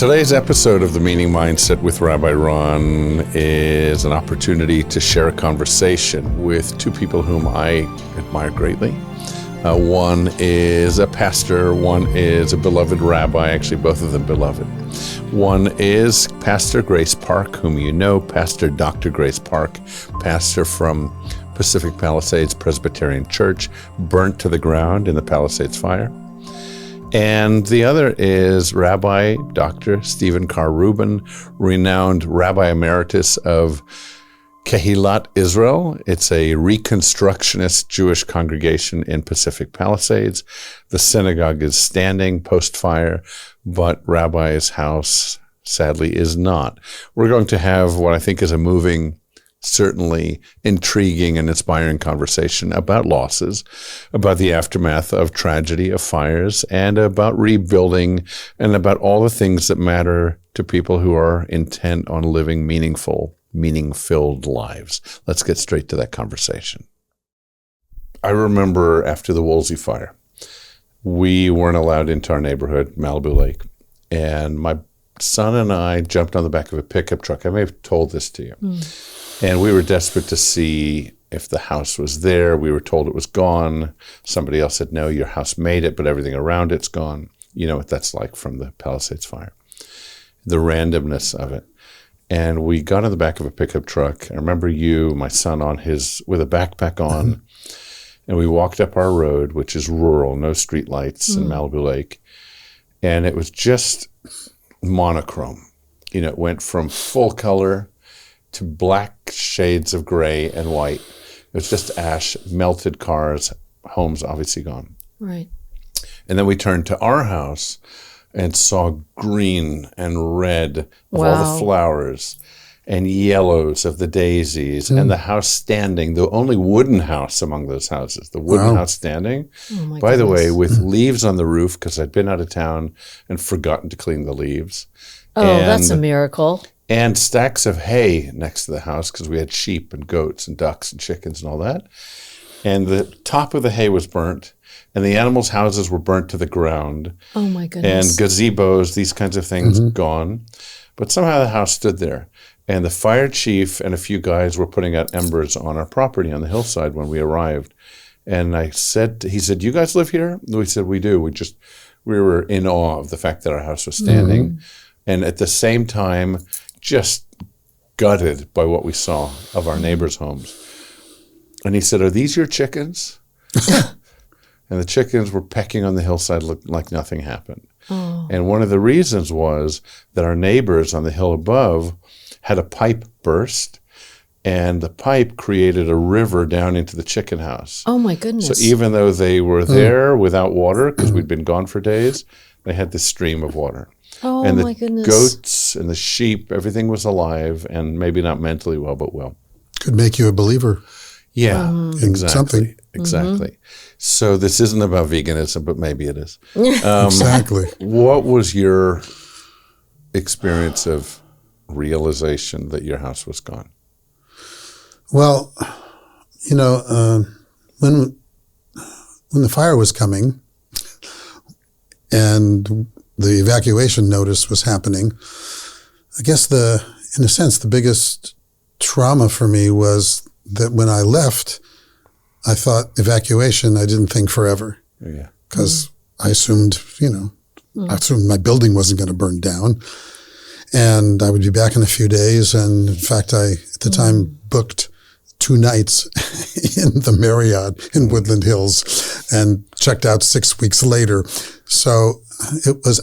Today's episode of The Meaning Mindset with Rabbi Ron is an opportunity to share a conversation with two people whom I admire greatly. One is a pastor, one is a beloved rabbi, actually both of them beloved. One is Pastor Grace Park, whom you know, Pastor Dr. Grace Park, pastor from Pacific Palisades Presbyterian Church, burnt to the ground in the Palisades fire. And the other is Rabbi Dr. Stephen Carr Reuben, renowned Rabbi Emeritus of Kehilat Israel. It's a Reconstructionist Jewish congregation in Pacific Palisades. The synagogue is standing post-fire, but Rabbi's house, sadly, is not. We're going to have what I think is a moving, certainly intriguing and inspiring conversation about losses, about the aftermath of tragedy, of fires, and about rebuilding, and about all the things that matter to people who are intent on living meaningful, meaning-filled lives. Let's get straight to that conversation. I remember after the Woolsey fire, we weren't allowed into our neighborhood, Malibu Lake, and my son and I jumped on the back of a pickup truck. I may have told this to you. And we were desperate to see if the house was there. We were told it was gone. Somebody else said, no, your house made it, but everything around it's gone. You know what that's like from the Palisades fire. The randomness of it. And we got on the back of a pickup truck. I remember you, my son, with a backpack on. And we walked up our road, which is rural, no street lights in Malibu Lake. And it was just monochrome. You know, it went from full color to black shades of gray and white. It was just ash, melted cars, homes obviously gone. Right. And then we turned to our house and saw green and red of all the flowers and yellows of the daisies and the house standing, the only wooden house among those houses, the wooden house standing. Oh my By the way, goodness. with leaves on the roof, because I'd been out of town and forgotten to clean the leaves. Oh, that's a miracle. And stacks of hay next to the house because we had sheep and goats and ducks and chickens and all that. And the top of the hay was burnt, and the animals' houses were burnt to the ground. Oh, my goodness. And gazebos, these kinds of things, gone. But somehow the house stood there. And the fire chief and a few guys were putting out embers on our property on the hillside when we arrived. And he said, you guys live here? And we said, we do. We were in awe of the fact that our house was standing. And at the same time, just gutted by what we saw of our neighbors' homes. And he said, are these your chickens? And the chickens were pecking on the hillside like nothing happened. Oh. And one of the reasons was that our neighbors on the hill above had a pipe burst, and the pipe created a river down into the chicken house. Oh, my goodness. So even though they were there without water, because we'd been gone for days, they had this stream of water. Oh, and my goodness. Goats and the sheep, everything was alive and maybe not mentally well, but well. Could make you a believer. Yeah, exactly. Something. Exactly. So this isn't about veganism, but maybe it is. Exactly. What was your experience of realization that your house was gone? Well, you know, when the fire was coming and the evacuation notice was happening, I guess in a sense, the biggest trauma for me was that when I left, I thought evacuation, I didn't think forever. Yeah. Because I assumed, I assumed my building wasn't going to burn down and I would be back in a few days. And in fact, I, at the time, booked 2 nights in the Marriott in Woodland Hills and checked out 6 weeks later. So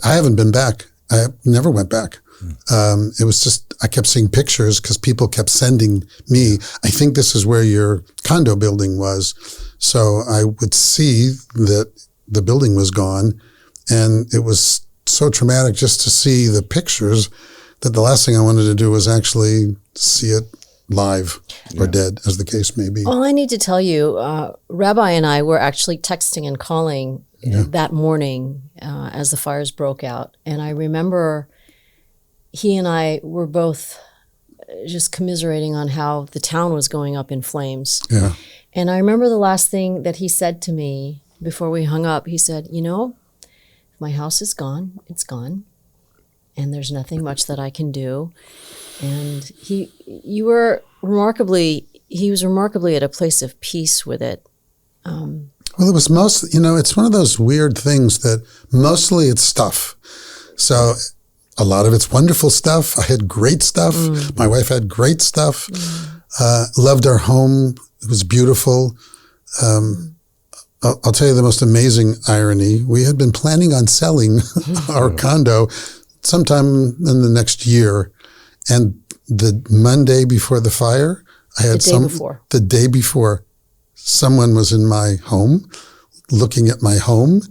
I haven't been back. I never went back. It was just, I kept seeing pictures because people kept sending me, I think this is where your condo building was. So I would see that the building was gone, and it was so traumatic just to see the pictures that the last thing I wanted to do was actually see it live or dead, as the case may be. Well, I need to tell you, Rabbi and I were actually texting and calling that morning as the fires broke out. And I remember he and I were both just commiserating on how the town was going up in flames. Yeah. And I remember the last thing that he said to me before we hung up. He said, if my house is gone, it's gone. and there's nothing much that I can do. And he was remarkably at a place of peace with it. Well, it was it's one of those weird things that mostly it's stuff. So a lot of it's wonderful stuff. I had great stuff. My wife had great stuff. Loved our home. It was beautiful. I'll tell you the most amazing irony. We had been planning on selling our condo sometime in the next year. And the Monday before the fire, the day before, someone was in my home looking at my home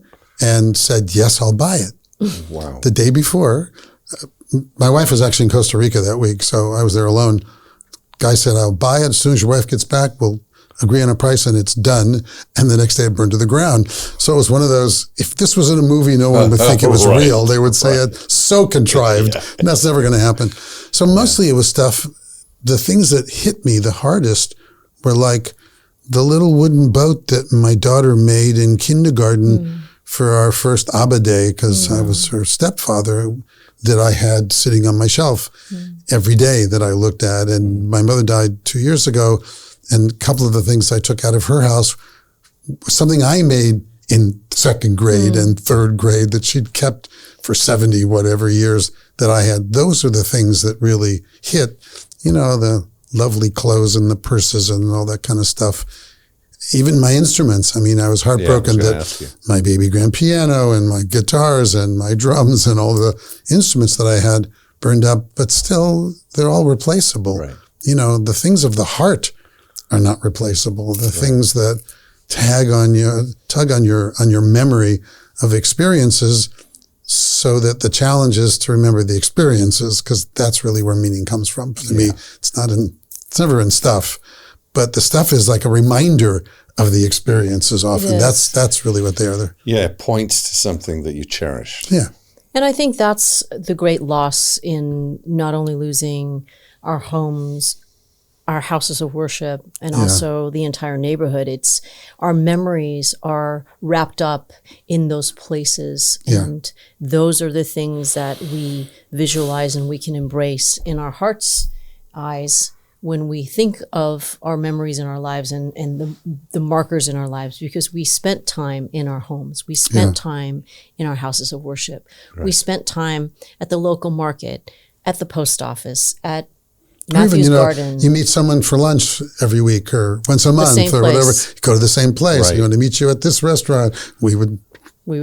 and said, yes, I'll buy it. Wow. The day before, my wife was actually in Costa Rica that week, so I was there alone. Guy said, I'll buy it. As soon as your wife gets back, we'll agree on a price and it's done. And the next day it burned to the ground. So it was one of those, if this was in a movie, no one would think it was real. They would say it's so contrived and that's never going to happen. So mostly it was stuff, the things that hit me the hardest were like the little wooden boat that my daughter made in kindergarten for our first Abba Day, because I was her stepfather, that I had sitting on my shelf every day that I looked at. And my mother died 2 years ago. And a couple of the things I took out of her house was something I made in second grade and third grade that she'd kept for 70 whatever years that I had. Those are the things that really hit, the lovely clothes and the purses and all that kind of stuff. Even my instruments. I mean, I was heartbroken that my baby grand piano and my guitars and my drums and all the instruments that I had burned up, but still they're all replaceable. Right. The things of the heart are not replaceable. The things that tug on your memory of experiences, so that the challenge is to remember the experiences, because that's really where meaning comes from. For me, it's never in stuff, but the stuff is like a reminder of the experiences often. That's really what they are. Yeah, it points to something that you cherish. Yeah. And I think that's the great loss in not only losing our homes, our houses of worship, and also the entire neighborhood. It's our memories are wrapped up in those places. And those are the things that we visualize and we can embrace in our heart's eyes when we think of our memories in our lives and the markers in our lives, because we spent time in our homes. We spent time in our houses of worship. Right. We spent time at the local market, at the post office, at Matthew's Garden. You meet someone for lunch every week or once a month or whatever. You go to the same place. Right. You want to meet you at this restaurant. We would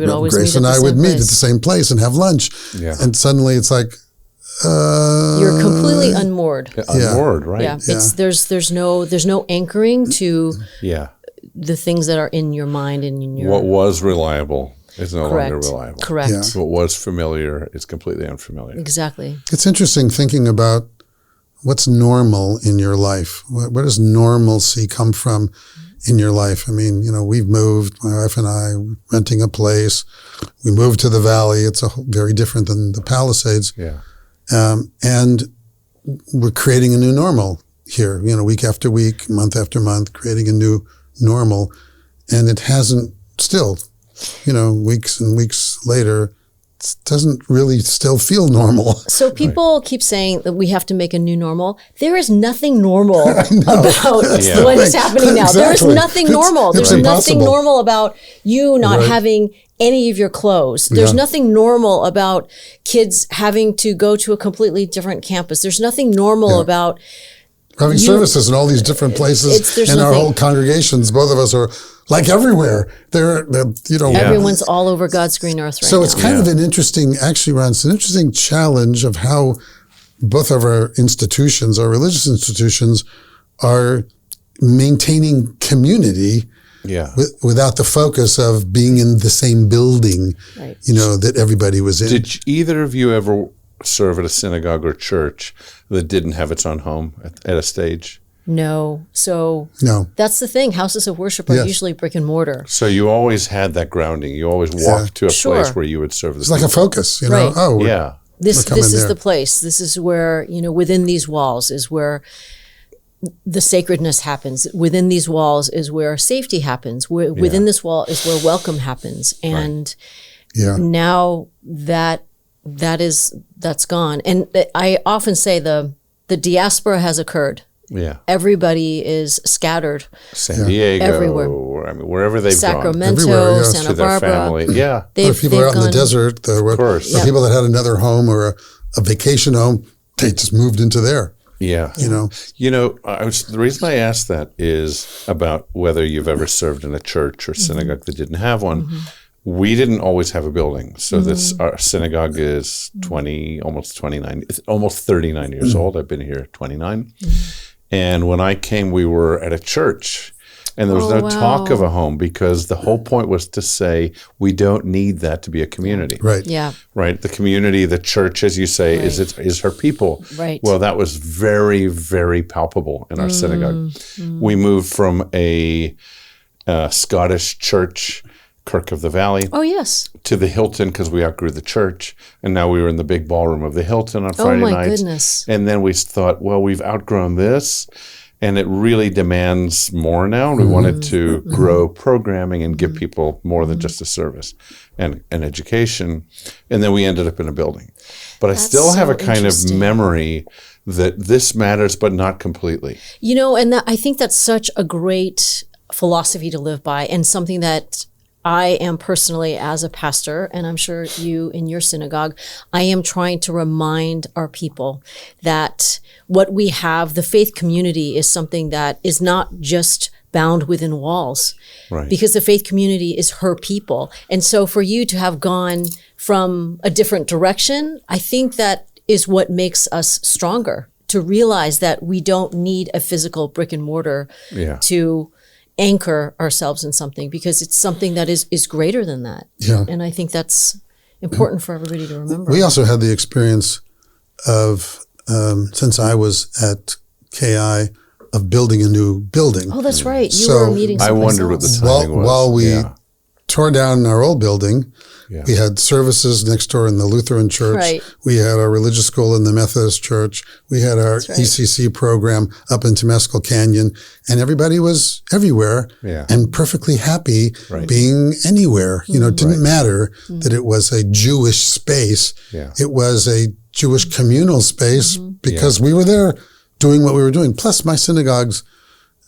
always Grace meet and at I the would same meet place. at the same place and have lunch. Yeah. And suddenly it's like, you're completely unmoored. Unmoored, right? Yeah. There's no anchoring to the things that are in your mind and in your. What was reliable is no longer reliable. Correct. Yeah. What was familiar is completely unfamiliar. Exactly. It's interesting thinking about what's normal in your life. Where does normalcy come from in your life? I mean, we've moved, my wife and I, renting a place. We moved to the Valley. It's very different than the Palisades. Yeah. And we're creating a new normal here, week after week, month after month, creating a new normal. And it hasn't still, weeks and weeks later, it doesn't really still feel normal. So people keep saying that we have to make a new normal. There is nothing normal about what is happening now. There is nothing normal. There's nothing normal about you not having any of your clothes. There's nothing normal about kids having to go to a completely different campus. There's nothing normal about having services in all these different places, and our whole congregations. Both of us are like everywhere. They're everyone's all over God's green earth right now. So it's kind of an interesting, actually, Ron, it's an interesting challenge of how both of our institutions, our religious institutions, are maintaining community. Without the focus of being in the same building, that everybody was in. Did either of you ever serve at a synagogue or church that didn't have its own home at a stage? No. So that's the thing. Houses of worship are usually brick and mortar. So you always had that grounding. You always walked to a place where you would serve the It's like a focus, Right. This is the place. This is where, within these walls is where the sacredness happens. Within these walls is where safety happens. Within this wall is where welcome happens. And now that that's gone. And I often say the diaspora has occurred. Yeah. Everybody is scattered. San Diego, everywhere. I mean, wherever they've Sacramento, Everywhere, yes. Santa gone to their Barbara. family. Yeah. There were people out in the desert. There were people that had another home or a vacation home. They just moved into there. Yeah. The reason I asked that is about whether you've ever served in a church or synagogue that didn't have one. We didn't always have a building. So our synagogue is almost 39 years old. I've been here 29. And when I came, we were at a church. And there was no talk of a home because the whole point was to say we don't need that to be a community. Right. Yeah. Right. The community, the church, as you say, is her people. Right. Well, that was very, very palpable in our synagogue. We moved from a Scottish church, Kirk of the Valley. Oh, yes. To the Hilton because we outgrew the church. And now we were in the big ballroom of the Hilton on Friday nights. Oh, my goodness. And then we thought, well, we've outgrown this. And it really demands more now. We wanted to grow programming and give people more than just a service and an education. And then we ended up in a building. But I still have a kind of memory that this matters, but not completely. And I think that's such a great philosophy to live by and something that I am personally, as a pastor, and I'm sure you in your synagogue, I am trying to remind our people that what we have, the faith community, is something that is not just bound within walls. Right. Because the faith community is her people. And so for you to have gone from a different direction, I think that is what makes us stronger, to realize that we don't need a physical brick and mortar to anchor ourselves in something, because it's something that is greater than that. Yeah. And I think that's important for everybody to remember. We also had the experience of, since I was at KI, of building a new building. Oh, that's right. You So were meeting I someplace wondered what the else. timing was. While we tore down our old building, we had services next door in the Lutheran church. Right. We had our religious school in the Methodist church. We had our ECC program up in Temescal Canyon, and everybody was everywhere and perfectly happy being anywhere. It didn't matter that it was a Jewish space. Yeah. It was a Jewish communal space because we were there doing what we were doing. Plus my synagogues,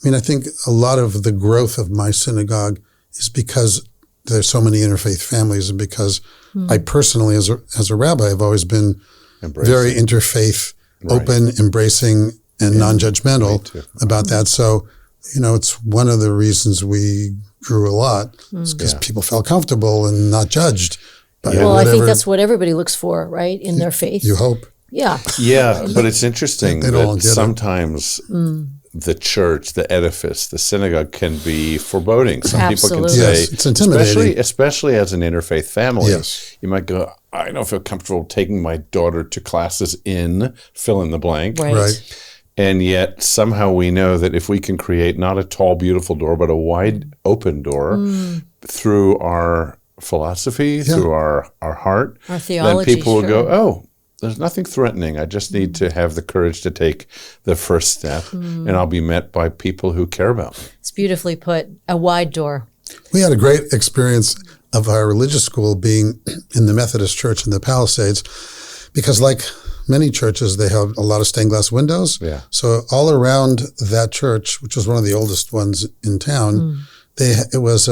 I think a lot of the growth of my synagogue is because there's so many interfaith families, and because I personally, as a rabbi, have always been very interfaith, open, embracing, and non-judgmental about that. So, it's one of the reasons we grew a lot, is because people felt comfortable and not judged by Well, whatever. I think that's what everybody looks for, right, in their faith. You hope. Yeah. Yeah, but it's interesting They don't that get it. sometimes the church, the edifice, the synagogue can be foreboding. Some people can Absolutely. say, Yes, it's intimidating. especially as an interfaith family, Yes. you might go, I don't feel comfortable taking my daughter to classes in fill in the blank. Right. And yet somehow we know that if we can create not a tall, beautiful door, but a wide open door through our philosophy, through our heart, Our theology, then people will go, sure. oh, there's nothing threatening. I just need to have the courage to take the first step, and I'll be met by people who care about me. It's beautifully put. A wide door. We had a great experience of our religious school being in the Methodist church in the Palisades, because like many churches, they have a lot of stained glass windows. Yeah. So all around that church, which was one of the oldest ones in town, it was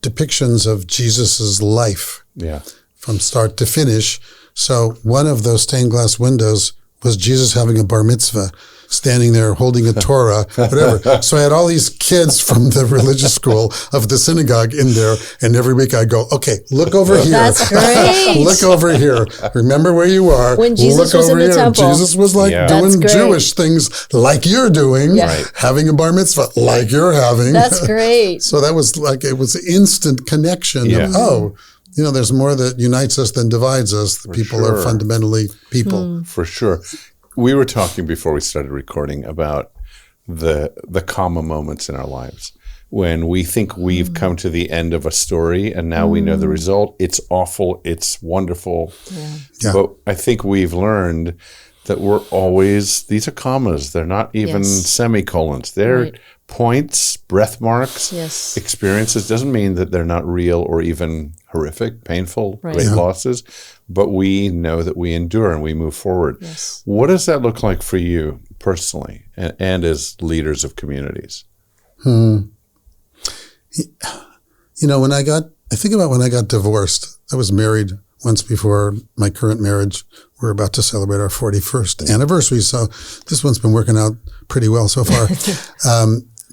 depictions of Jesus's life from start to finish. So one of those stained glass windows was Jesus having a bar mitzvah, standing there holding a Torah, whatever. So I had all these kids from the religious school of the synagogue in there, and every week I go, okay, look over here. That's great. Look over here. Remember where you are. When Jesus look was over in the here. temple. Jesus was like Yeah. doing That's great. Jewish things like you're doing, Right. having a bar mitzvah like you're having. That's great. So that was like, it was instant connection Yeah. of, there's more that unites us than divides us. The people are sure. fundamentally people. For sure. We were talking before we started recording about the comma moments in our lives when we think we've come to the end of a story and now we know the result. It's awful. It's wonderful. Yeah. But I think we've learned that these are commas. They're not even semicolons. They're points, breath marks, experiences. Doesn't mean that they're not real or even horrific, painful, great losses, but we know that we endure and we move forward. Yes. What does that look like for you personally and as leaders of communities? I think about when I got divorced. I was married once before my current marriage. We're about to celebrate our 41st anniversary, so this one's been working out pretty well so far.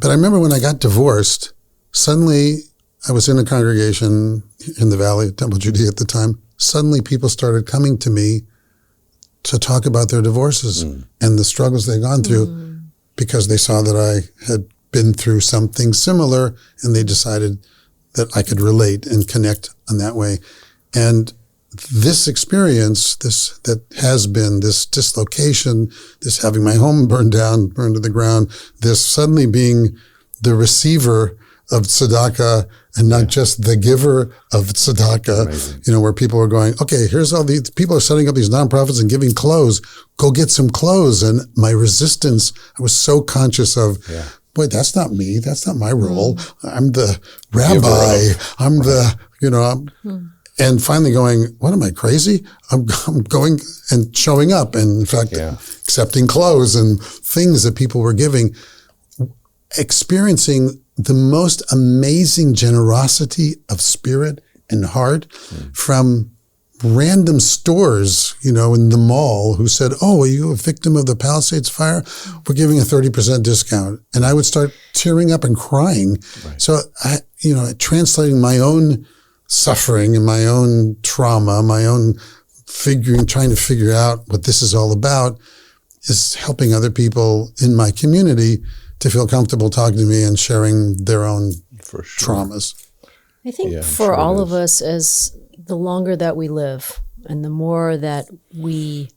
But I remember when I got divorced, suddenly I was in a congregation in the Valley, Temple Judea at the time. Suddenly people started coming to me to talk about their divorces and the struggles they'd gone through because they saw that I had been through something similar, and they decided that I could relate and connect on that way. And this experience, this dislocation, this having my home burned to the ground, this suddenly being the receiver of tzedakah and not just the giver of tzedakah, Amazing. Where people are going, okay, here's all these people are setting up these nonprofits and giving clothes. Go get some clothes. And my resistance, I was so conscious of, boy, that's not me. That's not my role. I'm the rabbi. I'm the, and finally going, what am I, crazy? I'm going and showing up and, in fact, accepting clothes and things that people were giving, experiencing the most amazing generosity of spirit and heart from random stores, in the mall who said, oh, are you a victim of the Palisades fire? We're giving a 30% discount. And I would start tearing up and crying. Right. So, translating my own suffering and my own trauma, my own trying to figure out what this is all about, is helping other people in my community to feel comfortable talking to me and sharing their own traumas. I think for all of us, as the longer that we live and the more that we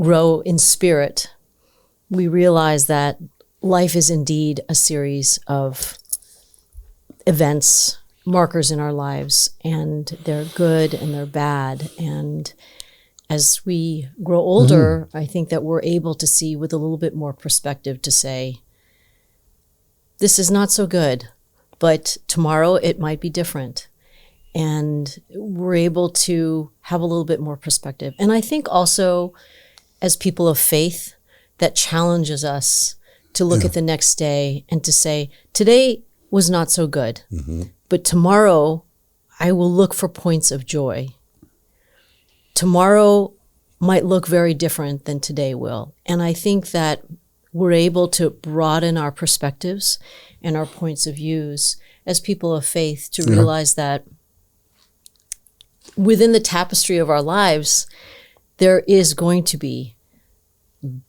grow in spirit, we realize that life is indeed a series of events, markers in our lives, and they're good and they're bad. And as we grow older, I think that we're able to see with a little bit more perspective to say, this is not so good, but tomorrow it might be different. And we're able to have a little bit more perspective. And I think also as people of faith, that challenges us to look at the next day and to say, today was not so good, but tomorrow I will look for points of joy. Tomorrow might look very different than today will. And I think that we're able to broaden our perspectives and our points of views as people of faith to realize that within the tapestry of our lives, there is going to be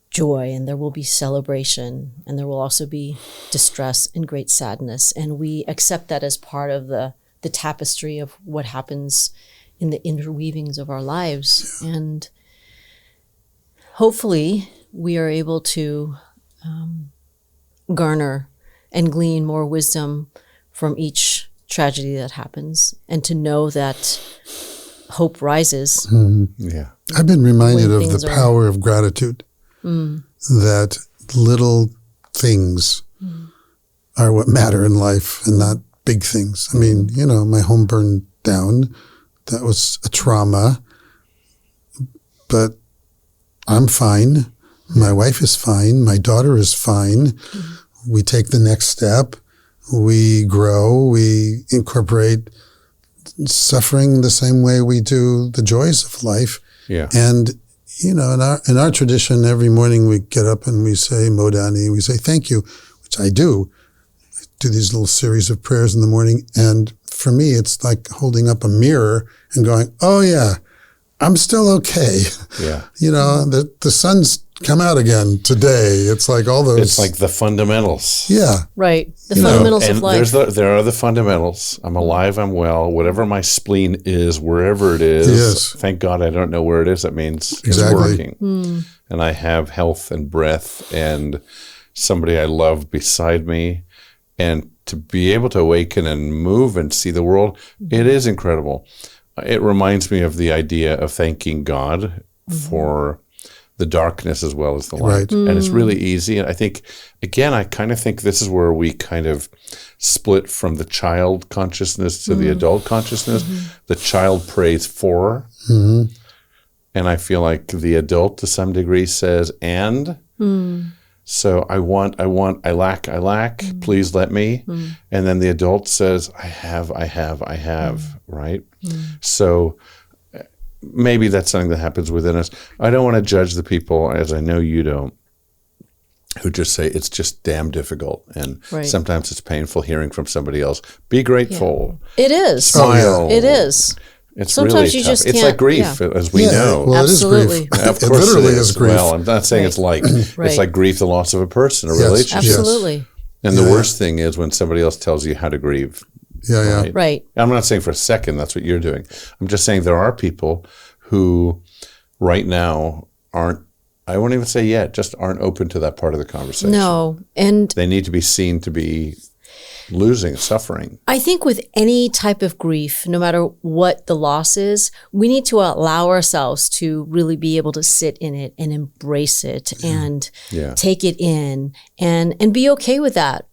joy and there will be celebration and there will also be distress and great sadness. And we accept that as part of the tapestry of what happens in the interweavings of our lives. And hopefully we are able to garner and glean more wisdom from each tragedy that happens, and to know that hope rises. I've been reminded of the power of gratitude, that little things are what matter in life and not big things. I mean, my home burned down. That was a trauma, but I'm fine. My wife is fine. My daughter is fine. We take the next step. We grow. We incorporate suffering the same way we do the joys of life. Yeah. And, in our tradition, every morning we get up and we say Modani. We say thank you, which I do. I do these little series of prayers in the morning. And for me, it's like holding up a mirror and going, oh, yeah, I'm still okay. Yeah. The sun's come out again today. It's like all those. It's like the fundamentals. Yeah. Right. The fundamentals of life. There are the fundamentals. I'm alive, I'm well. Whatever my spleen is, wherever it is, thank God I don't know where it is. That means it's working. And I have health and breath and somebody I love beside me. And to be able to awaken and move and see the world, it is incredible. It reminds me of the idea of thanking God for the darkness as well as the light. Right. And it's really easy. And I think, again, I kind of think this is where we kind of split from the child consciousness to the adult consciousness. The child prays for, and I feel like the adult to some degree says, and. So I lack, please let me. And then the adult says, I have, right? So maybe that's something that happens within us. I don't want to judge the people, as I know you don't, who just say it's just damn difficult. And sometimes it's painful hearing from somebody else. Be grateful. Yeah. It is. Smile. It is. It's Sometimes really you tough. just It's can't, like grief, as we know. Well, Absolutely. it is grief. Of It course literally it is grief. Well, I'm not saying it's like it's like grief, the loss of a person, a relationship. Absolutely. And the worst thing is when somebody else tells you how to grieve. Right. I'm not saying for a second that's what you're doing. I'm just saying there are people who right now aren't, I won't even say yet, just aren't open to that part of the conversation. No. And they need to be seen to be losing, suffering. I think with any type of grief, no matter what the loss is, we need to allow ourselves to really be able to sit in it and embrace it and take it in and be okay with that.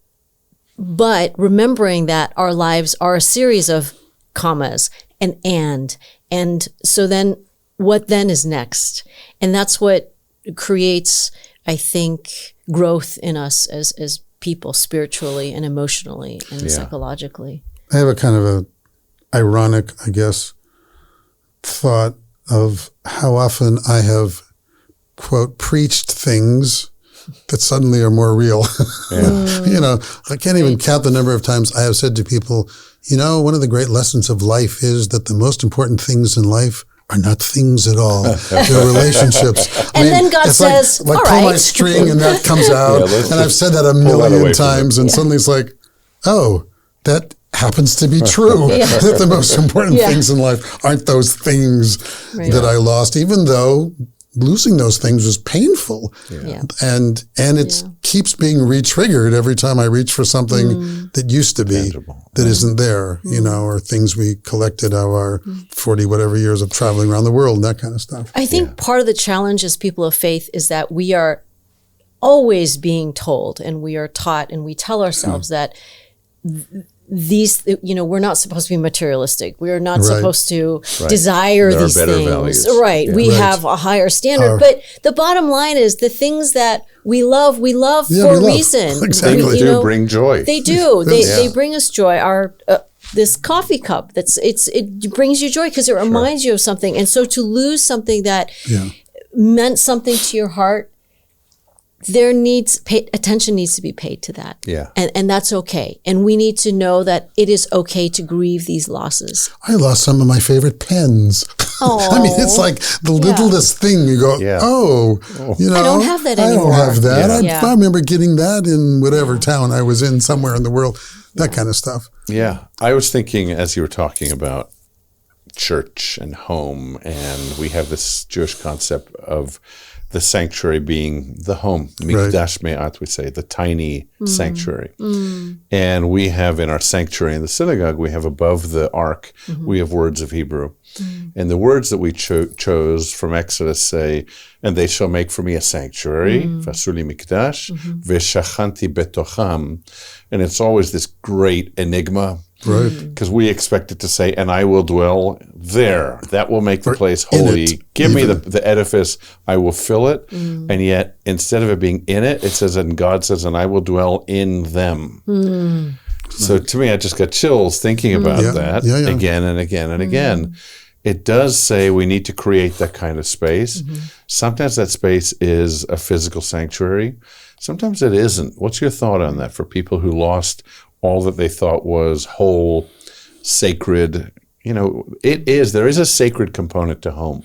But remembering that our lives are a series of commas and so then what then is next? And that's what creates, I think, growth in us as people spiritually and emotionally and psychologically. I have a kind of a ironic, I guess, thought of how often I have, quote, preached things that suddenly are more real. You know, I can't even count the number of times I have said to people, you know, one of the great lessons of life is that the most important things in life are not things at all. They're relationships. And then God says, like all pull my right. string and that comes out. And I've said that a million times and suddenly it's like, oh, that happens to be true. That the most important things in life aren't those things that I lost, even though losing those things was painful. And it keeps being re-triggered every time I reach for something that used to be tangible, that isn't there, you know, or things we collected our 40 whatever years of traveling around the world and that kind of stuff. I think part of the challenge as people of faith is that we are always being told and we are taught and we tell ourselves that these, you know, we're not supposed to be materialistic. We are not supposed to desire there these things. Values. We have a higher standard. But the bottom line is the things that we love for a reason. Exactly. They do bring joy. They do. They bring us joy. Our this coffee cup, it brings you joy because it reminds you of something. And so to lose something that meant something to your heart, attention needs to be paid to that. And that's okay. And we need to know that it is okay to grieve these losses. I lost some of my favorite pens. I mean, it's like the littlest thing. You go, you know, I don't have that anymore. I don't have that. I remember getting that in whatever town I was in somewhere in the world, that kind of stuff. Yeah. I was thinking as you were talking about church and home, and we have this Jewish concept of the sanctuary being the home, mikdash me'at, we say, the tiny sanctuary. And we have in our sanctuary in the synagogue, we have above the ark, we have words of Hebrew. And the words that we chose from Exodus say, and they shall make for me a sanctuary, vasuli mikdash, v'shachanti betocham. And it's always this great enigma. Because we expect it to say, and I will dwell there. That will make the place holy. Give me the edifice, I will fill it. And yet, instead of it being in it, it says, and God says, and I will dwell in them. So to me, I just got chills thinking about that again and again and again. It does say we need to create that kind of space. Sometimes that space is a physical sanctuary. Sometimes it isn't. What's your thought on that for people who lost all that they thought was whole, sacred? You know, there is a sacred component to home,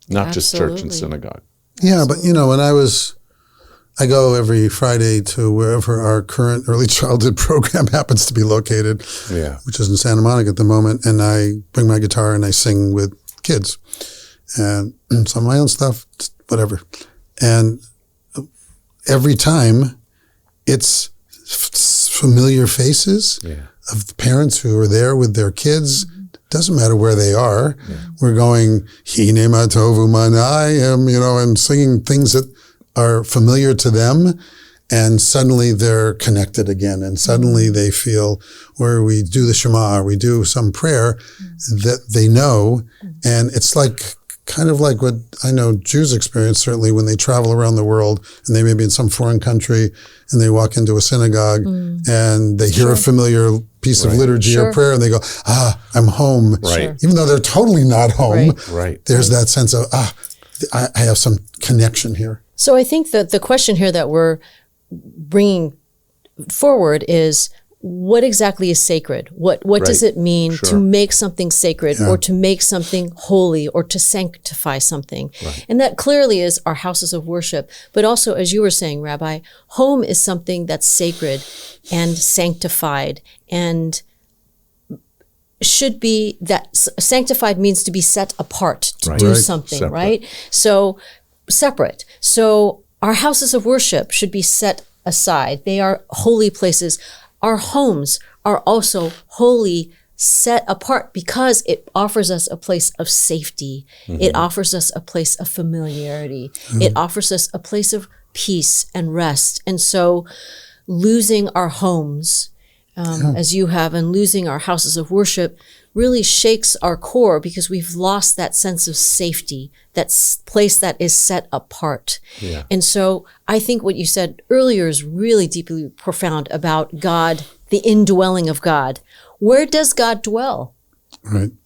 not just church and synagogue. Yeah, but you know, when I go every Friday to wherever our current early childhood program happens to be located, which is in Santa Monica at the moment, and I bring my guitar and I sing with kids and some of my own stuff, whatever. And every time it's familiar faces of the parents who are there with their kids doesn't matter where they are. We're going, Hine Matovu Manayim, and singing things that are familiar to them. And suddenly they're connected again. And suddenly they feel, where we do the Shema, or we do some prayer that they know. And it's like, kind of like what I know Jews experience, certainly when they travel around the world and they may be in some foreign country and they walk into a synagogue and they hear a familiar piece of liturgy or prayer and they go, I'm home. Right. Even though they're totally not home, there's that sense of, I have some connection here. So I think that the question here that we're bringing forward is, what exactly is sacred? What does it mean to make something sacred or to make something holy or to sanctify something? And that clearly is our houses of worship. But also, as you were saying, Rabbi, home is something that's sacred and sanctified, and should be that sanctified means to be set apart, to do something, right? So separate. So our houses of worship should be set aside. They are holy places. Our homes are also holy, set apart, because it offers us a place of safety. It offers us a place of familiarity. It offers us a place of peace and rest. And so losing our homes, as you have, and losing our houses of worship really shakes our core, because we've lost that sense of safety, that place that is set apart. And so I think what you said earlier is really deeply profound about God, the indwelling of God. Where does God dwell?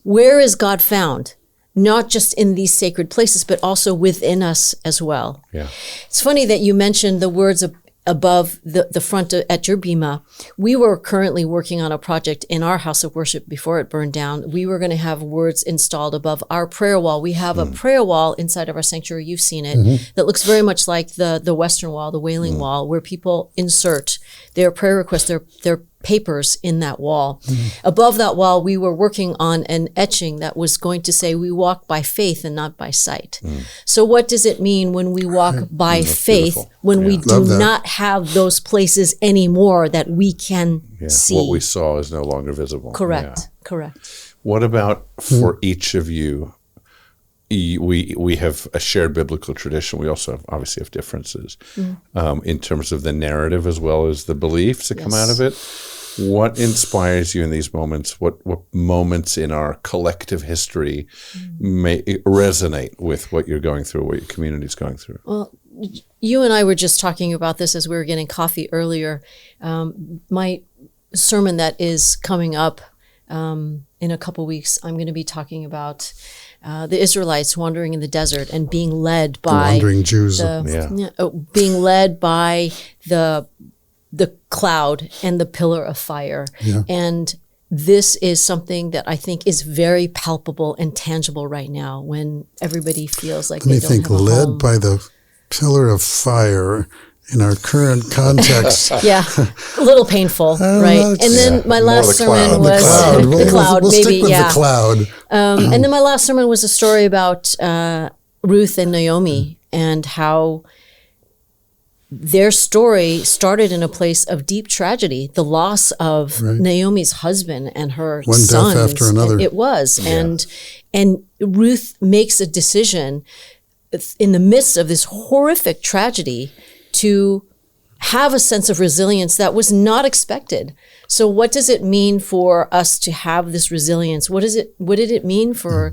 Where is God found? Not just in these sacred places, but also within us as well. It's funny that you mentioned the words above the front at your bima. We were currently working on a project in our house of worship before it burned down. We were going to have words installed above our prayer wall. We have a prayer wall inside of our sanctuary. You've seen it, that looks very much like the Western wall, the Wailing Wall, where people insert their prayer requests, their papers in that wall. Above that wall, we were working on an etching that was going to say, we walk by faith and not by sight. So what does it mean when we walk by faith, when we do not have those places anymore that we can see? What we saw is no longer visible. Correct. What about for each of you? We have a shared biblical tradition. We also obviously have differences in terms of the narrative as well as the beliefs that come out of it. What inspires you in these moments? What moments in our collective history may resonate with what you're going through, what your community is going through? Well, you and I were just talking about this as we were getting coffee earlier. My sermon that is coming up in a couple weeks, I'm going to be talking about the Israelites wandering in the desert and being led by wandering Jews, being led by the cloud and the pillar of fire. And this is something that I think is very palpable and tangible right now, when everybody feels like they don't have a home. Led by the pillar of fire in our current context. A little painful, right? And then my last sermon was the cloud. We'll stick with the cloud. And then my last sermon was a story about Ruth and Naomi, and how their story started in a place of deep tragedy, the loss of Naomi's husband and her sons. One death after another. It was. And Ruth makes a decision in the midst of this horrific tragedy to have a sense of resilience that was not expected. So what does it mean for us to have this resilience? What did it mean for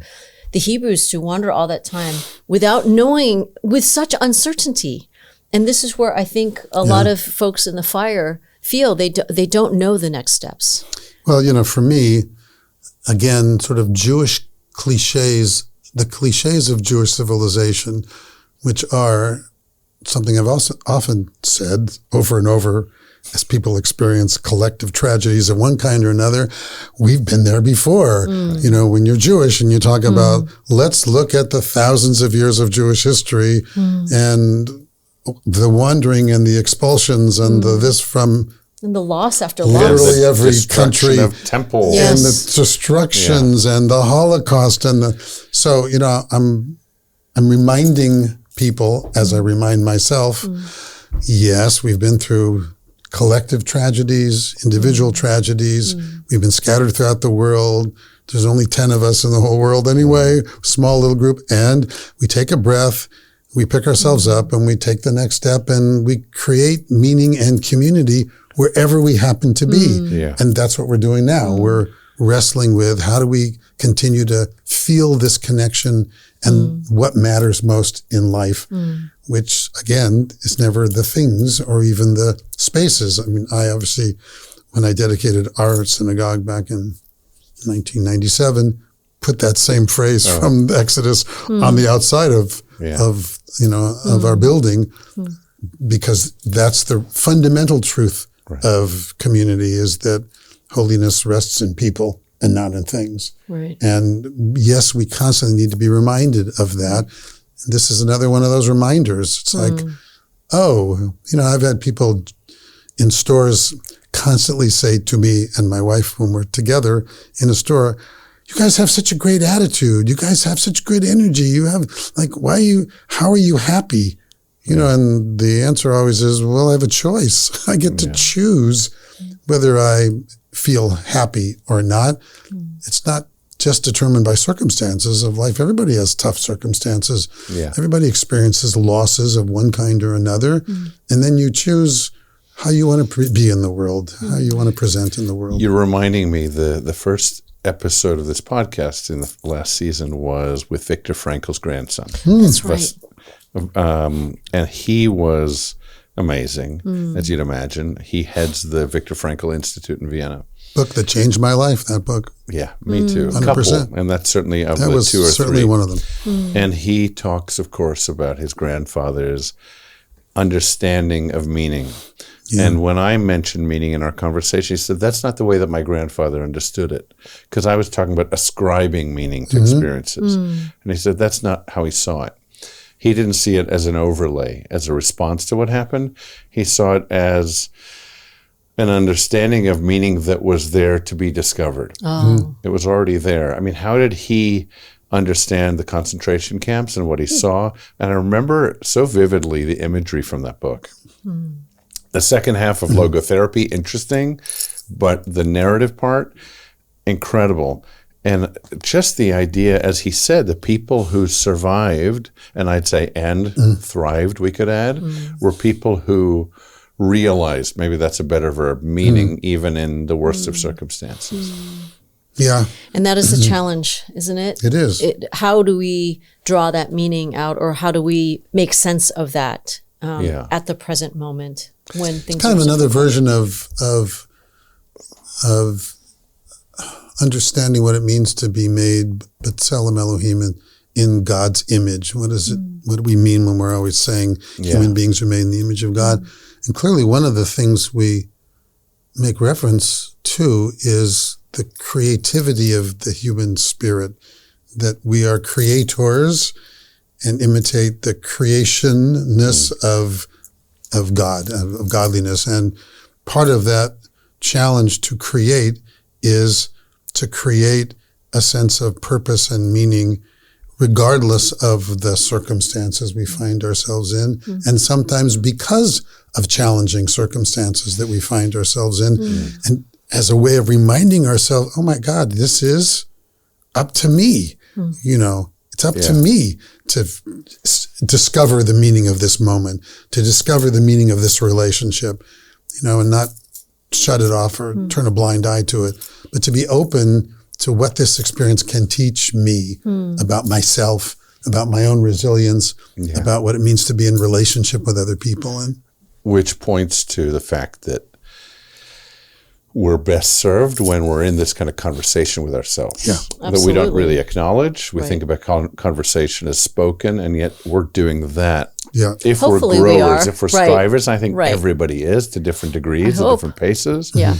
the Hebrews to wander all that time without knowing, with such uncertainty? And this is where I think a lot of folks in the fire feel they don't know the next steps. Well, for me, again, sort of Jewish cliches, the cliches of Jewish civilization, which are something I've also often said over and over as people experience collective tragedies of one kind or another. We've been there before. When you're Jewish and you talk about, let's look at the thousands of years of Jewish history and the wandering and the expulsions and and the loss after literally loss. Every country of temples and the destructions and the Holocaust so I'm reminding people, as I remind myself, yes, we've been through collective tragedies, individual tragedies. We've been scattered throughout the world. There's only 10 of us in the whole world anyway, small little group. And we take a breath, we pick ourselves up, and we take the next step, and we create meaning and community wherever we happen to be. Yeah. And that's what we're doing now. We're wrestling with how do we continue to feel this connection and what matters most in life, which again is never the things or even the spaces. I mean, I obviously, when I dedicated our synagogue back in 1997, put that same phrase from Exodus on the outside of our building, because that's the fundamental truth of community, is that holiness rests in people and not in things. Right. And yes, we constantly need to be reminded of that. This is another one of those reminders. It's like, I've had people in stores constantly say to me and my wife when we're together in a store, you guys have such a great attitude. You guys have such good energy. You have, how are you happy? And the answer always is, well, I have a choice. I get to choose whether I feel happy or not. It's not just determined by circumstances of life. Everybody has tough circumstances. Yeah. Everybody experiences losses of one kind or another. And then you choose how you want to be in the world, how you want to present in the world. You're reminding me, the first episode of this podcast in the last season was with Viktor Frankl's grandson. That's right. And he was amazing, as you'd imagine. He heads the Viktor Frankl Institute in Vienna. Book that changed my life, that book. Yeah, me too. 100%. And that's certainly of That the was two or certainly three. one of them. And he talks, of course, about his grandfather's understanding of meaning. Yeah. And when I mentioned meaning in our conversation, he said, that's not the way that my grandfather understood it. Because I was talking about ascribing meaning to experiences. And he said, that's not how he saw it. He didn't see it as an overlay, as a response to what happened. He saw it as an understanding of meaning that was there to be discovered. It was already there. I mean, how did he understand the concentration camps and what he saw? And I remember so vividly the imagery from that book. The second half of logotherapy, interesting, but the narrative part, incredible. And just the idea, as he said, the people who survived, and I'd say thrived, we could add, were people who realized, maybe that's a better verb, meaning even in the worst of circumstances. Yeah. And that is the challenge, isn't it? It is. How do we draw that meaning out, or how do we make sense of that at the present moment when things it's kind are of another version of understanding what it means to be made B'Tselem Elohim in God's image. What is it? What do we mean when we're always saying human beings are made in the image of God? And clearly one of the things we make reference to is the creativity of the human spirit, that we are creators and imitate the creationness of God, of godliness. And part of that challenge to create is to create a sense of purpose and meaning regardless of the circumstances we find ourselves in, and sometimes because of challenging circumstances that we find ourselves in, and as a way of reminding ourselves, oh my God, this is up to me. It's up to me to discover the meaning of this moment, to discover the meaning of this relationship, and not shut it off or turn a blind eye to it, but to be open to what this experience can teach me about myself, about my own resilience, about what it means to be in relationship with other people. And which points to the fact that we're best served when we're in this kind of conversation with ourselves. Yeah, that we don't really acknowledge. We think about conversation as spoken, and yet we're doing that. Yeah. If Hopefully we're we growers, are. if we're strivers, I think Right. everybody is to different degrees, at different paces. Yeah.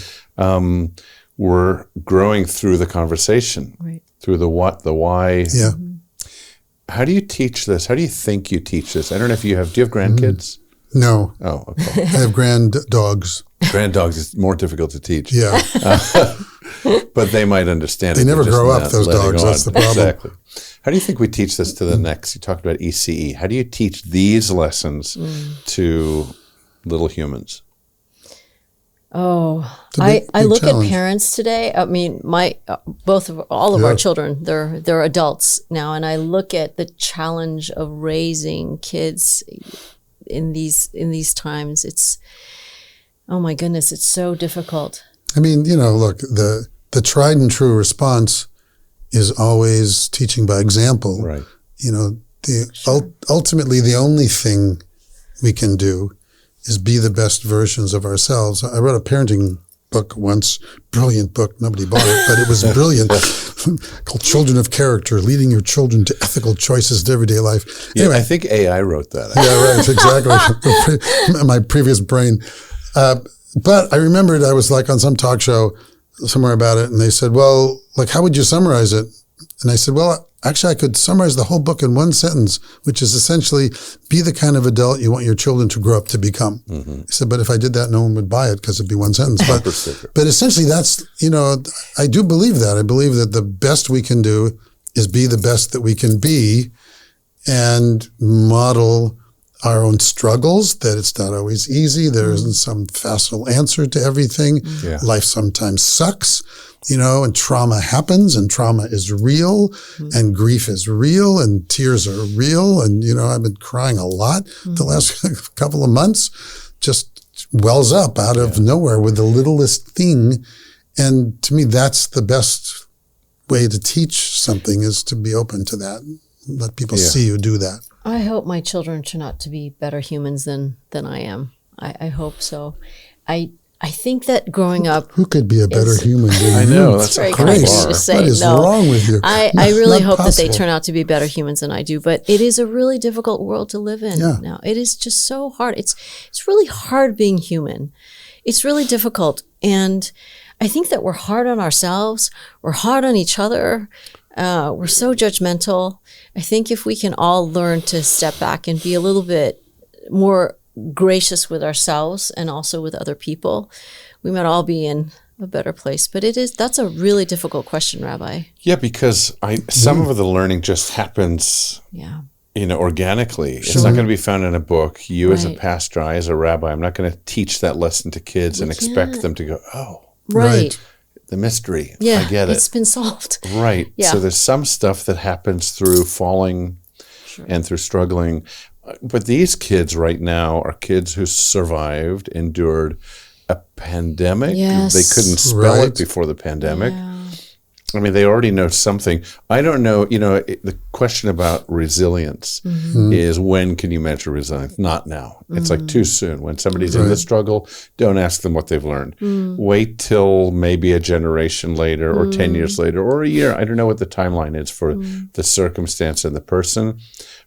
We're growing through the conversation, through the what, the why. Yeah. How do you teach this? How do you think you teach this? I don't know if you have grandkids? No. Oh, okay. I have grand dogs. Grand dogs is more difficult to teach. Yeah. But they might understand They it. never They're just grow up, not those letting dogs. on. That's the problem. Exactly. How do you think we teach this to the next? You talked about ECE. How do you teach these lessons to little humans? Oh, It's a I big look challenge. at parents today. I mean, all of our children, they're adults now, and I look at the challenge of raising kids in these times. It's, oh my goodness, it's so difficult. I mean, look, the tried and true response is always teaching by example. Right. Ultimately, the only thing we can do is be the best versions of ourselves. I wrote a parenting book once, brilliant book. Nobody bought it, but it was brilliant, called Children of Character, Leading Your Children to Ethical Choices in Everyday Life. Yeah, Anyway, I think AI wrote that. yeah, right, exactly. My previous brain. But I remembered I was like on some talk show somewhere about it, and they said, well, like, how would you summarize it? And I said, well, actually, I could summarize the whole book in one sentence, which is essentially, be the kind of adult you want your children to grow up to become. Mm-hmm. I said, but if I did that, no one would buy it because it'd be one sentence. But essentially, that's, I do believe that. I believe that the best we can do is be the best that we can be and model our own struggles, that it's not always easy. There isn't some facile answer to everything. Yeah. Life sometimes sucks, and trauma happens, and trauma is real, and grief is real, and tears are real. And, I've been crying a lot the last couple of months, just wells up out of nowhere with the littlest thing. And to me, that's the best way to teach something, is to be open to that. Let people see you do that. I hope my children turn out to be better humans than I am. I hope so. I think that growing up, who could be a better human than you? I know, that's a great bar. to say. What is wrong with you? I really hope possible. that they turn out to be better humans than I do. But it is a really difficult world to live in now. It is just so hard. It's really hard being human. It's really difficult, and I think that we're hard on ourselves. We're hard on each other. We're so judgmental. I think if we can all learn to step back and be a little bit more gracious with ourselves and also with other people, we might all be in a better place. But that's a really difficult question, Rabbi. Yeah, because some of the learning just happens organically. Sure. It's not going to be found in a book. You as a pastor, I as a rabbi, I'm not going to teach that lesson to kids and expect them to go, oh. Right. The mystery. Yeah, I get it. It's been solved. Right. Yeah. So there's some stuff that happens through falling and through struggling. But these kids right now are kids who survived, endured a pandemic. Yes. They couldn't spell it before the pandemic. Yeah. I mean, they already know something. I don't know, the question about resilience is, when can you measure resilience? Not now. It's like too soon. When somebody's in the struggle, don't ask them what they've learned. Wait till maybe a generation later or 10 years later or a year. I don't know what the timeline is for the circumstance and the person.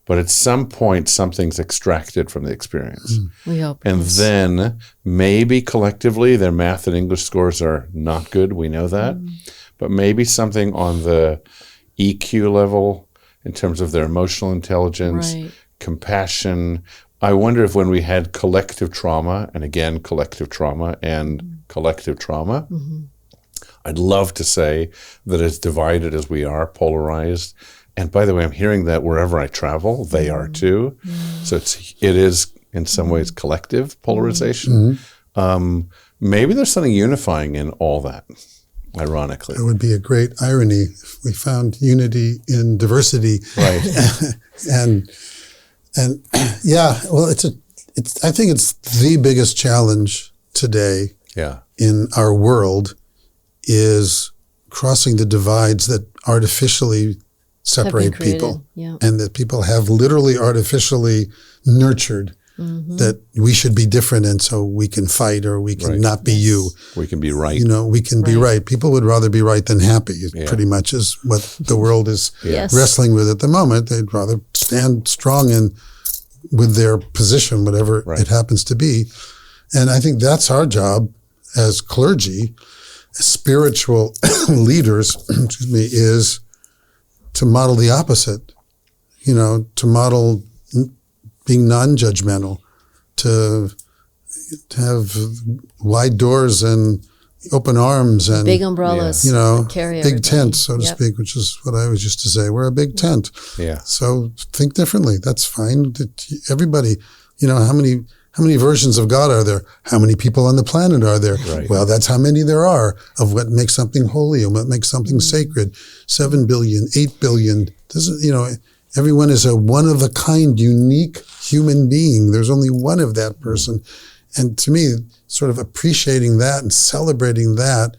But at some point, something's extracted from the experience. We hope. And then maybe collectively their math and English scores are not good. We know that. But maybe something on the EQ level in terms of their emotional intelligence, compassion. I wonder if when we had collective trauma, and again, collective trauma and collective trauma, I'd love to say that as divided as we are, polarized. And by the way, I'm hearing that wherever I travel, they are too. So it is in some ways collective polarization. Maybe there's something unifying in all that. Ironically, it would be a great irony if we found unity in diversity. Right. and well, I think it's the biggest challenge today. Yeah. In our world is crossing the divides that artificially separate people, and that people have literally artificially nurtured. That we should be different, and so we can fight, or we can not be you. We can be right. We can be right. People would rather be right than happy. It pretty much is what the world is wrestling with at the moment. They'd rather stand strong with their position, whatever it happens to be. And I think that's our job as clergy, as spiritual leaders, is to model the opposite. To model being non-judgmental, to have wide doors and open arms and big umbrellas, carry big tents, so to speak, which is what I always used to say. We're a big tent. Yeah. So think differently. That's fine. Everybody, how How many versions of God are there? How many people on the planet are there? Right. Well, that's how many there are of what makes something holy and what makes something sacred. 7 billion, 8 billion. Everyone is a one-of-a-kind, unique human being. There's only one of that person. And to me, sort of appreciating that and celebrating that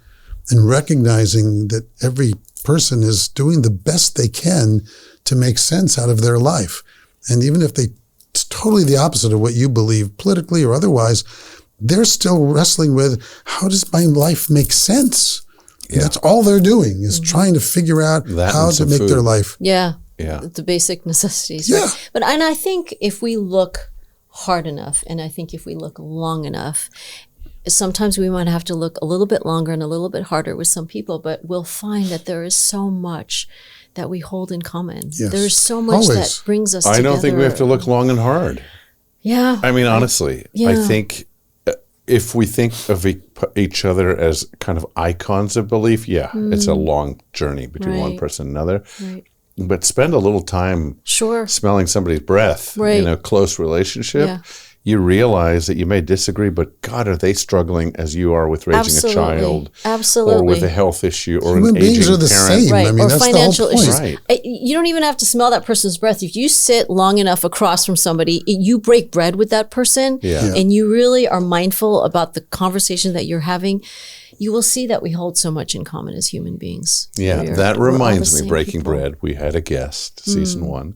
and recognizing that every person is doing the best they can to make sense out of their life. And even if it's totally the opposite of what you believe, politically or otherwise, they're still wrestling with, how does my life make sense? Yeah. That's all they're doing is trying to figure out how to make their life. Yeah. The basic necessities. Yeah. Right? And I think if we look hard enough, and I think if we look long enough, sometimes we might have to look a little bit longer and a little bit harder with some people, but we'll find that there is so much that we hold in common. Yes. There's so much that brings us together. I don't think we have to look long and hard. Yeah. I mean, honestly, I think if we think of each other as kind of icons of belief, it's a long journey between one person and another. Right. But spend a little time smelling somebody's breath in a close relationship. Yeah. You realize that you may disagree, but God, are they struggling as you are with raising a child? Absolutely. Or with a health issue or Human an aging beings are the parent. same. Right. I mean, or that's financial the whole point. issues. Right. You don't even have to smell that person's breath. If you sit long enough across from somebody, you break bread with that person, and you really are mindful about the conversation that you're having, you will see that we hold so much in common as human beings. Yeah, that reminds me, Breaking Bread, we had a guest, season 1,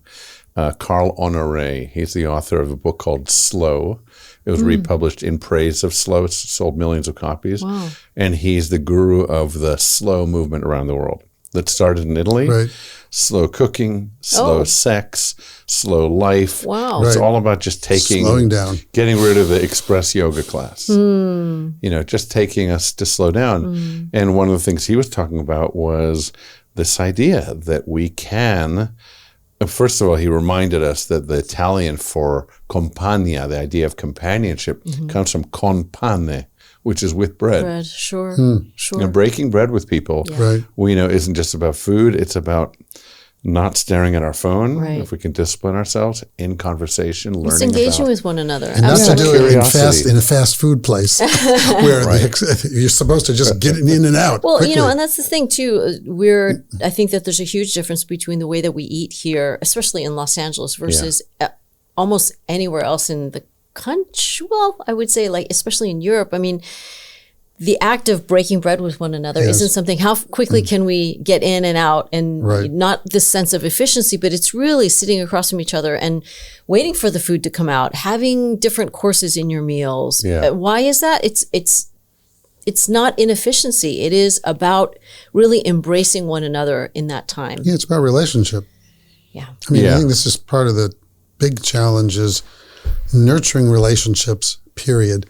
Carl Reuben. He's the author of a book called Slow. It was republished in praise of slow. It's sold millions of copies. Wow. And he's the guru of the slow movement around the world that started in Italy. Right. Slow cooking, slow sex, slow life. Wow. It's all about just slowing down, getting rid of the express yoga class. Just taking us to slow down. And one of the things he was talking about was this idea that we can. First of all, he reminded us that the Italian for compagnia, the idea of companionship, comes from con pane, which is with bread. Bread, sure. Breaking bread with people, we know, isn't just about food. It's about not staring at our phone, if we can discipline ourselves in conversation, learning it's engaging with one another. And not to do it in a fast food place where you're supposed to just get it in and out. Well, quickly. and that's the thing too. I think that there's a huge difference between the way that we eat here, especially in Los Angeles, versus almost anywhere else in the country. Well, I would say, like, especially in Europe. I mean, the act of breaking bread with one another isn't something, how quickly can we get in and out, and not this sense of efficiency, but it's really sitting across from each other and waiting for the food to come out, having different courses in your meals. Why is that? It's not inefficiency. It is about really embracing one another in that time. Yeah, it's about relationship. Yeah. I mean, I think this is part of the big challenge is nurturing relationships, period.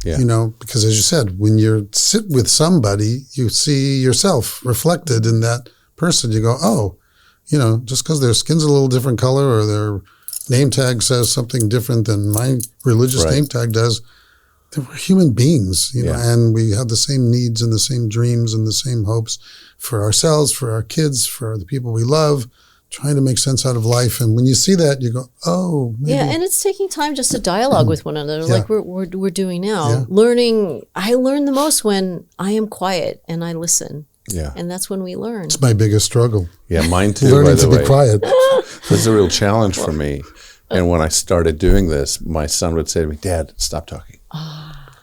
Yeah. Because as you said, when you sit with somebody, you see yourself reflected in that person. You go, just because their skin's a little different color or their name tag says something different than my religious name tag does, we're human beings, and we have the same needs and the same dreams and the same hopes for ourselves, for our kids, for the people we love, trying to make sense out of life. And when you see that, you go, oh, maybe. Yeah, and it's taking time just to dialogue with one another, like we're doing now. I learn the most when I am quiet and I listen. Yeah. And that's when we learn. It's my biggest struggle. Yeah, mine too, learning by the to way. be quiet. This is a real challenge for me. And when I started doing this, my son would say to me, Dad, stop talking.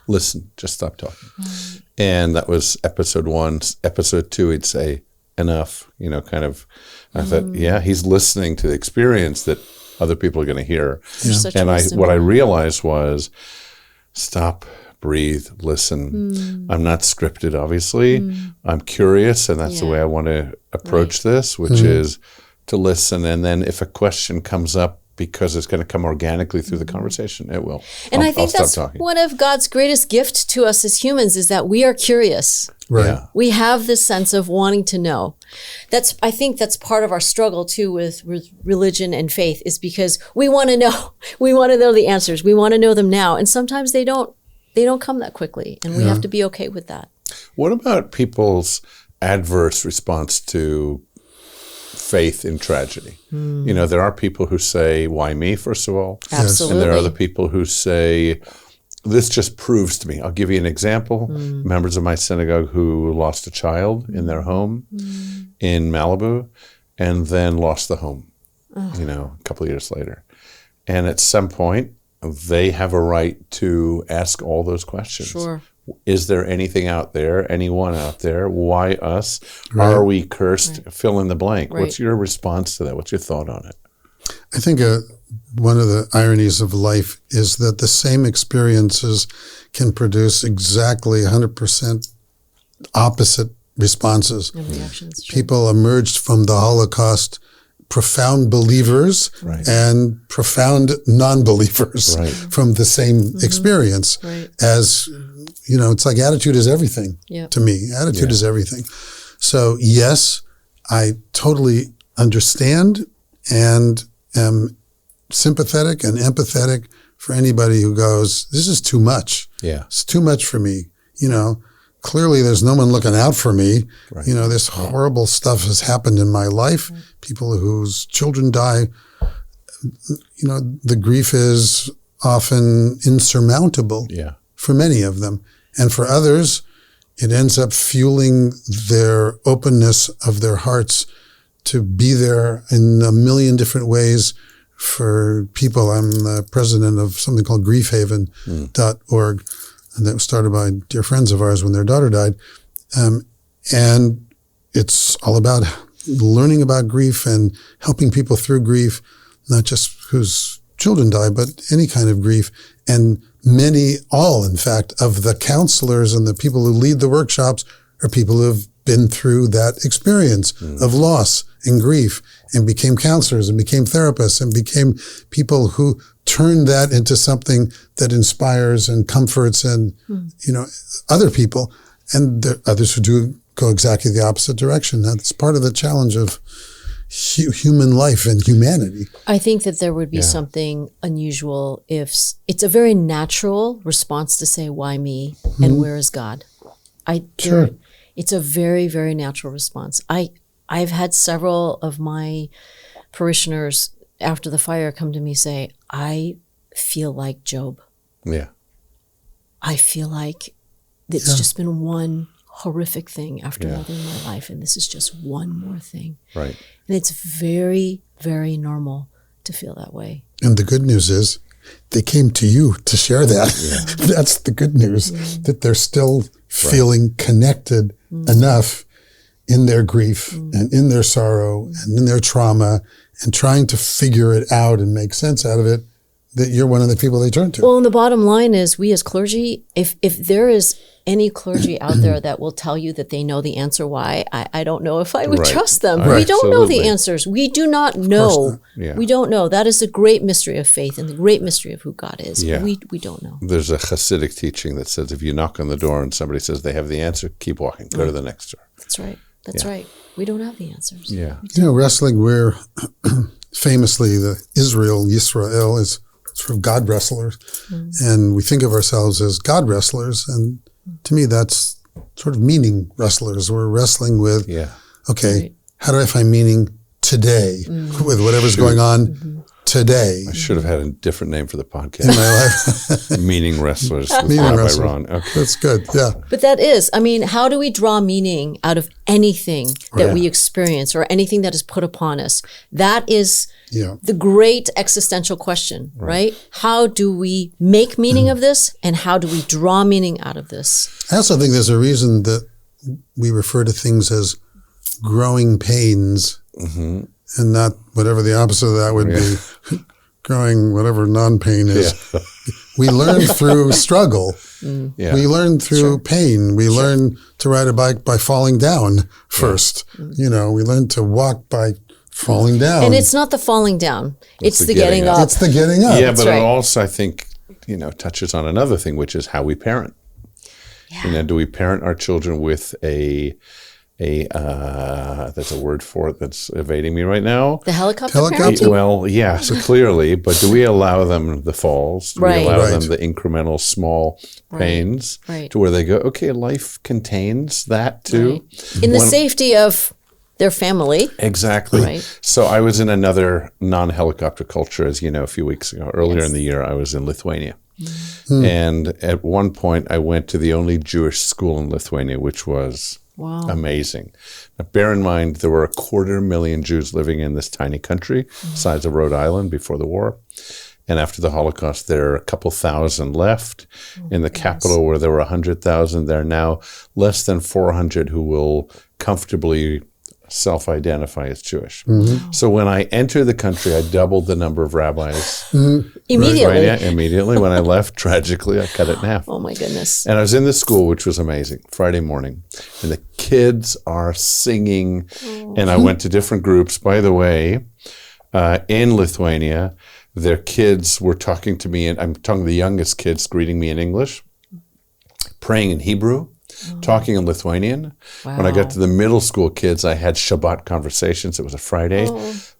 Listen, just stop talking. And that was episode 1. Episode 2, he'd say, enough, I thought, he's listening to the experience that other people are going to hear. And what I realized was, stop, breathe, listen. I'm not scripted, obviously. I'm curious, and that's the way I want to approach this, which is to listen. And then if a question comes up, because it's going to come organically through the conversation, it will. And I think that's one of God's greatest gifts to us as humans is that we are curious. Right. Yeah. We have this sense of wanting to know. I think that's part of our struggle too with religion and faith, is because we want to know. We want to know the answers. We want to know them now. And sometimes they don't come that quickly. And we have to be okay with that. What about people's adverse response to faith in tragedy. You know, there are people who say, why me, first of all? Absolutely. And there are other people who say, this just proves to me. I'll give you an example. Members of my synagogue who lost a child in their home in Malibu and then lost the home, you know, a couple of years later. And at some point, they have a right to ask all those questions. Sure. Is there anything out there, anyone out there? Why us? Are we cursed? Fill in the blank. Right. What's your response to that? What's your thought on it? I think one of the ironies of life is that the same experiences can produce exactly 100% opposite responses. And reactions. Sure. People emerged from the Holocaust profound believers and profound non-believers from the same experience. Right. As, you know, it's like attitude is everything to me. Attitude is everything. So yes, I totally understand and am sympathetic and empathetic for anybody who goes, this is too much. Yeah. It's too much for me. You know, clearly there's no one looking out for me. You know, this horrible stuff has happened in my life. People whose children die, you know, the grief is often insurmountable for many of them. And for others, it ends up fueling their openness of their hearts to be there in a million different ways for people. I'm the president of something called griefhaven.org, and that was started by dear friends of ours when their daughter died. And it's all about learning about grief and helping people through grief, not just whose children die, but any kind of grief. And all, in fact, of the counselors and the people who lead the workshops are people who have been through that experience of loss and grief and became counselors and became therapists and became people who turned that into something that inspires and comforts and, you know, other people. And there are others who do go exactly the opposite direction. That's part of the challenge of human life and humanity. I think that there would be something unusual if it's a very natural response to say, why me? And where is God? It's a very, very natural response. I've had several of my parishioners after the fire come to me say, I feel like Job. Yeah. I feel like it's just been one horrific thing after another in my life, and this is just one more thing. Right. And it's very, very normal to feel that way. And the good news is they came to you to share that. That's the good news, that they're still feeling connected enough in their grief and in their sorrow and in their trauma and trying to figure it out and make sense out of it, that you're one of the people they turn to. Well, and the bottom line is we as clergy, if there is any clergy out there that will tell you that they know the answer why, I don't know if I would trust them. We don't know the answers. We do not know. We don't know. That is the great mystery of faith and the great mystery of who God is. We don't know. There's a Hasidic teaching that says if you knock on the door and somebody says they have the answer, keep walking. Go to the next door. That's right. That's right. We don't have the answers. You know, wrestling, we're famously the Yisrael is sort of God wrestlers. And we think of ourselves as God wrestlers. And to me, that's sort of meaning wrestlers. We're wrestling with, how do I find meaning today with whatever's going on today? I should have had a different name for the podcast. In my life. Meaning Wrestlers with Meaning Rabbi wrestlers. Ron. Okay. That's good, yeah. But that is, I mean, how do we draw meaning out of anything that we experience or anything that is put upon us? That is the great existential question, right? How do we make meaning of this, and how do we draw meaning out of this? I also think there's a reason that we refer to things as growing pains and not whatever the opposite of that would be, growing whatever non-pain is. We learn through struggle. We learn through pain. We learn to ride a bike by falling down first. You know, we learn to walk by falling down. And it's not the falling down. It's the getting up. It's the getting up. Yeah, but it also, I think, you know, touches on another thing, which is how we parent. You know, do we parent our children with that's a word for it that's evading me right now. The helicopter parenting? Well, yes, clearly, but do we allow them the falls? Do we allow them the incremental small pains to where they go, okay, life contains that too? In the safety of their family. Exactly. Right. So I was in another non-helicopter culture, as you know, a few weeks ago. Earlier in the year, I was in Lithuania. And at one point, I went to the only Jewish school in Lithuania, which was amazing. Now, bear in mind, there were 250,000 Jews living in this tiny country, the size of Rhode Island before the war. And after the Holocaust, there are a couple thousand left. In the capital, where there were 100,000, there are now less than 400 who will comfortably self-identify as Jewish. So when I entered the country, I doubled the number of rabbis. Immediately. When I left, tragically, I cut it in half. Oh my goodness. And I was in this school, which was amazing, Friday morning. And the kids are singing. And I went to different groups. By the way, in Lithuania, their kids were talking to me, and I'm talking to the youngest kids, greeting me in English, praying in Hebrew, talking in Lithuanian. When I got to the middle school kids, I had Shabbat conversations. It was a Friday.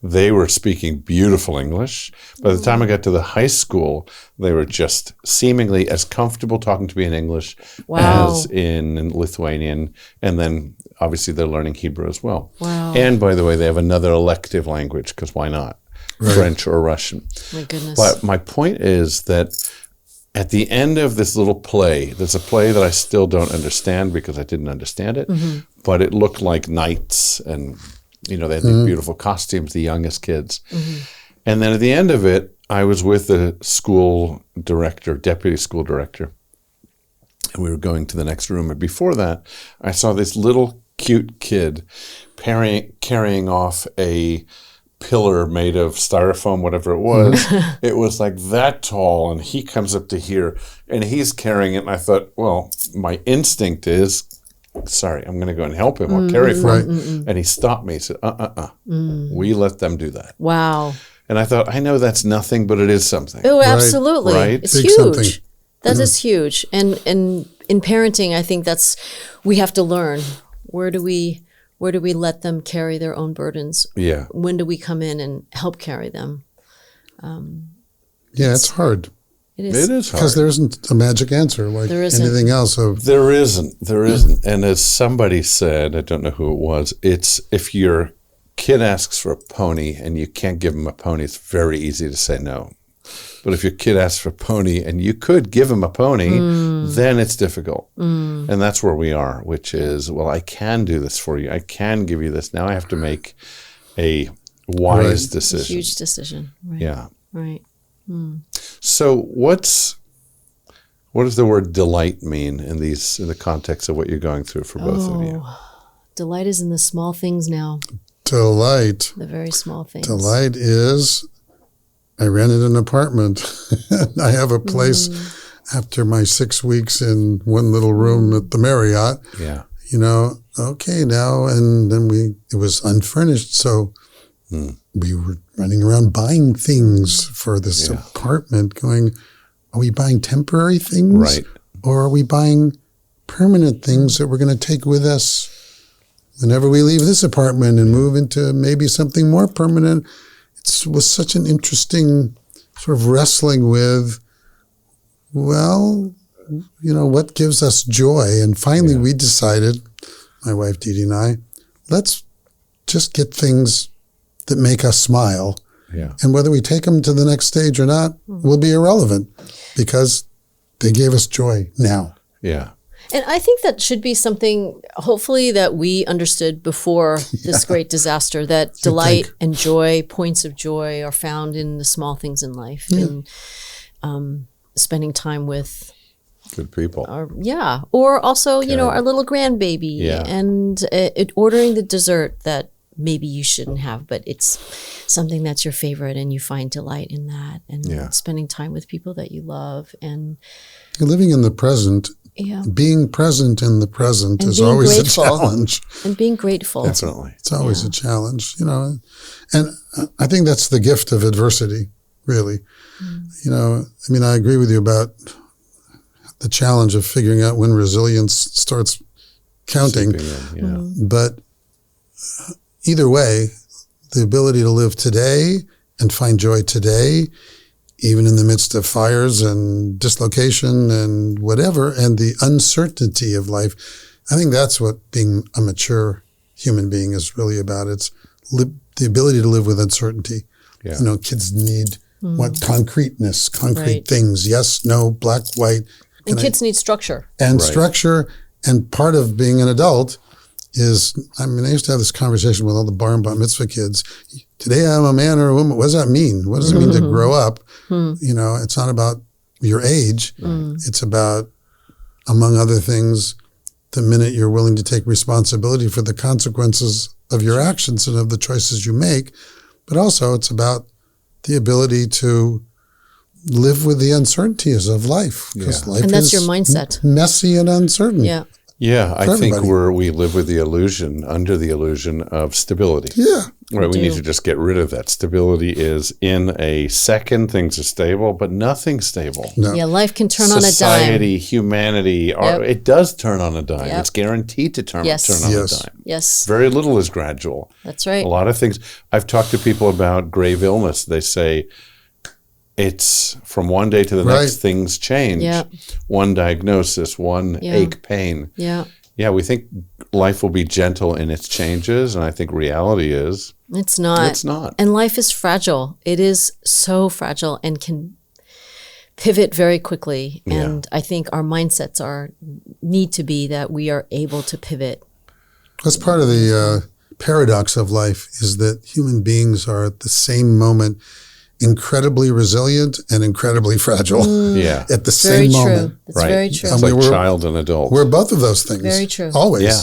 They were speaking beautiful English. By the time I got to the high school, they were just seemingly as comfortable talking to me in English as in Lithuanian. And then obviously they're learning Hebrew as well. And by the way, they have another elective language, because why not? French or Russian. My goodness. But my point is that at the end of this little play, there's a play that I still don't understand because I didn't understand it, but it looked like knights, and they had these beautiful costumes, the youngest kids. And then at the end of it, I was with the school director, deputy school director, and we were going to the next room. And before that, I saw this little cute kid carrying off a pillar made of styrofoam, whatever it was. It was like that tall, and he comes up to here, and he's carrying it. And I thought, well, my instinct is, sorry, I'm going to go and help him or carry for him. And he stopped me. He said, we let them do that. Wow. And I thought, I know that's nothing, but it is something. Oh, absolutely. Right? It's Big huge. something. That is huge. And in parenting, I think we have to learn. Where do we let them carry their own burdens? Yeah. When do we come in and help carry them? It's hard. It is hard. Because there isn't a magic answer like anything else. There isn't. And as somebody said, I don't know who it was, it's if your kid asks for a pony and you can't give him a pony, it's very easy to say no. But if your kid asks for a pony and you could give him a pony, then it's difficult. And that's where we are, which is, well, I can do this for you. I can give you this. Now I have to make a wise decision. A huge decision. Right. Yeah. Right. So what does the word delight mean in the context of what you're going through for both of you? Delight is in the small things now. Delight. The very small things. Delight is, I rented an apartment. I have a place after my 6 weeks in one little room at the Marriott. Yeah. Okay, now, and then it was unfurnished, so we were running around buying things for this apartment, going, are we buying temporary things? Right. Or are we buying permanent things that we're going to take with us whenever we leave this apartment and move into maybe something more permanent? It was such an interesting sort of wrestling with, what gives us joy? And finally we decided, my wife Dee Dee and I, let's just get things that make us smile. Yeah. And whether we take them to the next stage or not will be irrelevant because they gave us joy now. Yeah. And I think that should be something, hopefully, that we understood before this great disaster, that delight and joy, points of joy, are found in the small things in life, in spending time with good people. Or also, our little grandbaby, and ordering the dessert that maybe you shouldn't have, but it's something that's your favorite and you find delight in that, and spending time with people that you love, and living in the present. Yeah. Being present in the present is always grateful. A challenge. And being grateful. Definitely. It's always a challenge, And I think that's the gift of adversity, really. I agree with you about the challenge of figuring out when resilience starts counting. But either way, the ability to live today and find joy today, even in the midst of fires and dislocation and whatever, and the uncertainty of life, I think that's what being a mature human being is really about. It's the ability to live with uncertainty. Yeah. Kids need what concreteness, concrete Right. things. Yes, no, black, white. And kids need structure. And Right. structure. And part of being an adult is, I used to have this conversation with all the bar and bat mitzvah kids. Today I'm a man or a woman. What does that mean? What does it mean to grow up? It's not about your age. It's about, among other things, the minute you're willing to take responsibility for the consequences of your actions and of the choices you make. But also it's about the ability to live with the uncertainties of life. Because life And that's is your mindset. messy and uncertain. Yeah. Yeah, I think everybody. we live with the illusion, under the illusion of stability. Yeah. Right, we need do. to just get rid of that. Stability is in a second, things are stable, but nothing's stable. No. Yeah, life can turn on a dime. Society, humanity, it does turn on a dime. Yep. It's guaranteed to turn Yes. on Yes. a dime. Yes, Very little is gradual. that's right. A lot of things. I've talked to people about grave illness. They say it's from one day to the Right. next, things change. Yeah. One diagnosis, one Yeah. ache, pain. Yeah, Yeah, we think life will be gentle in its changes, and I think reality is it's not. it's not. And life is fragile. It is so fragile and can pivot very quickly. Yeah. And I think our mindsets need to be that we are able to pivot. That's part of the paradox of life, is that human beings are at the same moment incredibly resilient and incredibly fragile Yeah. at the Very same true. moment. That's Right. very true. It's And like we were- child and adult. We're both of those things. Very true. Always. Yeah.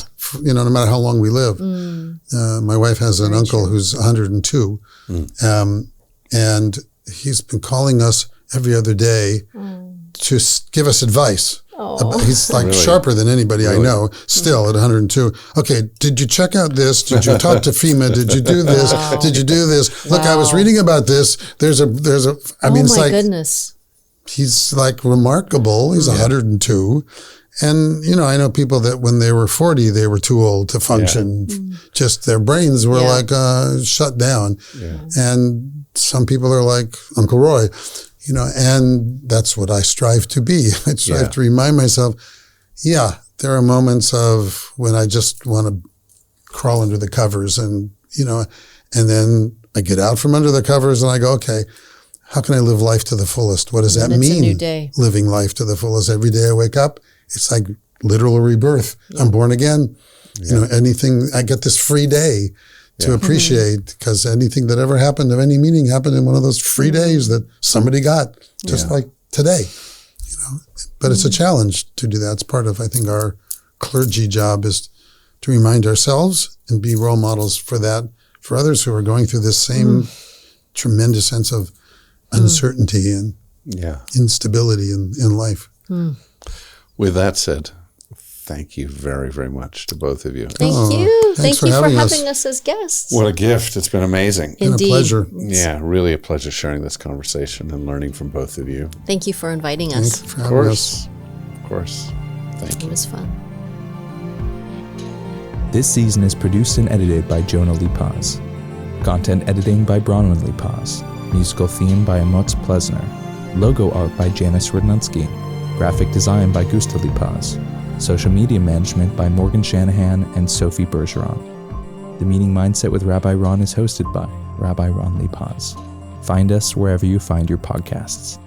No matter how long we live. My wife has an uncle who's 102, and he's been calling us every other day to give us advice. He's like Really? sharper than anybody I know, still at 102. Okay, did you check out this? Did you talk to FEMA? Did you do this? Did you do this? Look, I was reading about this. There's a, I mean, it's my like, goodness. he's like remarkable. He's 102. And, I know people that when they were 40, they were too old to function. Just their brains were like shut down. And some people are like Uncle Roy, and that's what I strive to be. I strive to remind myself, there are moments of when I just want to crawl under the covers and then I get out from under the covers and I go, okay, how can I live life to the fullest? What does that And it's a mean? new day. Living life to the fullest. Every day I wake up, it's like literal rebirth. I'm born again. Anything, I get this free day to appreciate, because anything that ever happened of any meaning happened in one of those free days that somebody got, just like today. But it's a challenge to do that. It's part of, I think, our clergy job is to remind ourselves and be role models for that, for others who are going through this same tremendous sense of uncertainty and instability in life. With that said, thank you very, very much to both of you. Thank you. thanks Thank for you for having us. having us as guests. What a gift. It's been amazing. Been a Indeed. pleasure. Yeah, really a pleasure sharing this conversation and learning from both of you. Thank you for inviting Thanks us. for Of having us. course. Thank It you. was fun. This season is produced and edited by Jonah Lee Paz. Content editing by Bronwyn Lee Paz. Musical theme by Amotz Plesner. Logo art by Janice Rudnitsky. Graphic design by Gusta Lee Paz. Social media management by Morgan Shanahan and Sophie Bergeron. The Meaning Mindset with Rabbi Ron is hosted by Rabbi Ron Lee Paz. Find us wherever you find your podcasts.